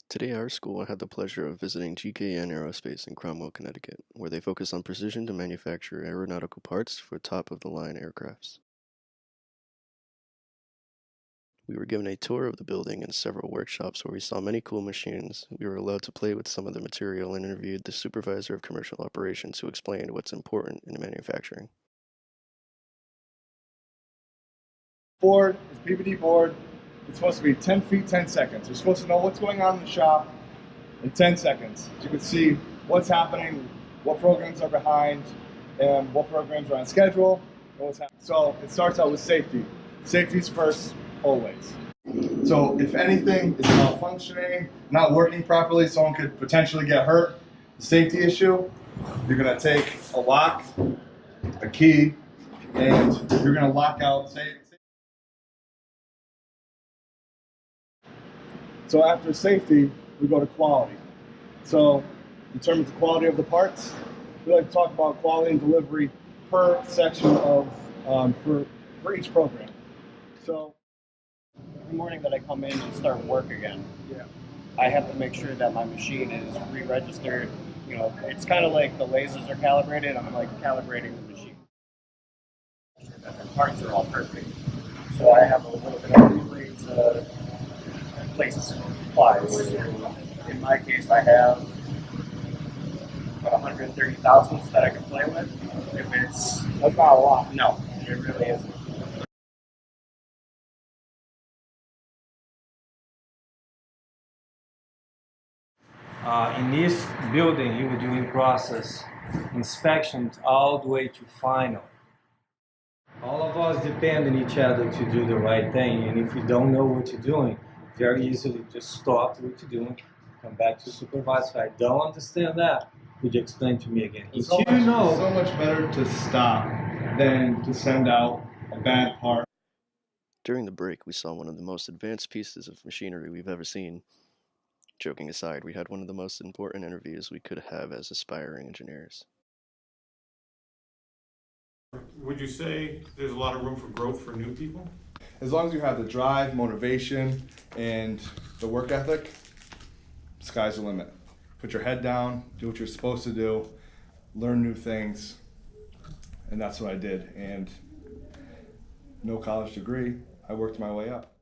Today, our school had the pleasure of visiting GKN Aerospace in Cromwell, Connecticut, where they focus on precision to manufacture aeronautical parts for top-of-the-line aircrafts. We were given a tour of the building and several workshops where we saw many cool machines. We were allowed to play with some of the material and interviewed the supervisor of commercial operations who explained what's important in manufacturing. Board is PVD board. It's supposed to be 10 feet, 10 seconds. You're supposed to know what's going on in the shop in 10 seconds. You can see what's happening, what programs are behind, and what programs are on schedule, and what's happening. So it starts out with safety. Safety's first, always. So if anything is malfunctioning, not working properly, someone could potentially get hurt. The safety issue, you're gonna take a lock, a key, and you're gonna lock out, So after safety, we go to quality. So in terms of the quality of the parts, we like to talk about quality and delivery per section of for each program. So every morning that I come in and start work again, yeah, I have to make sure that my machine is re-registered. You know, it's kind of like the lasers are calibrated. I'm like calibrating the machine. Make sure that the parts are all perfect. So I have a little bit of leeway to place supplies. In my case, I have about 130 thousandths that I can play with. If it's that's not a lot. no, it really isn't. In this building, he was doing process inspections all the way to final. All of us depend on each other to do the right thing, and if you don't know what you're doing, very easily just stop what you're doing, come back to supervisor. If I don't understand that, could you explain to me again? It's so much better to stop than to send out a bad part. During the break, we saw one of the most advanced pieces of machinery we've ever seen. Joking aside, we had one of the most important interviews we could have as aspiring engineers. Would you say there's a lot of room for growth for new people? As long as you have the drive, motivation, and the work ethic, sky's the limit. Put your head down, do what you're supposed to do, learn new things, and that's what I did. And no college degree, I worked my way up.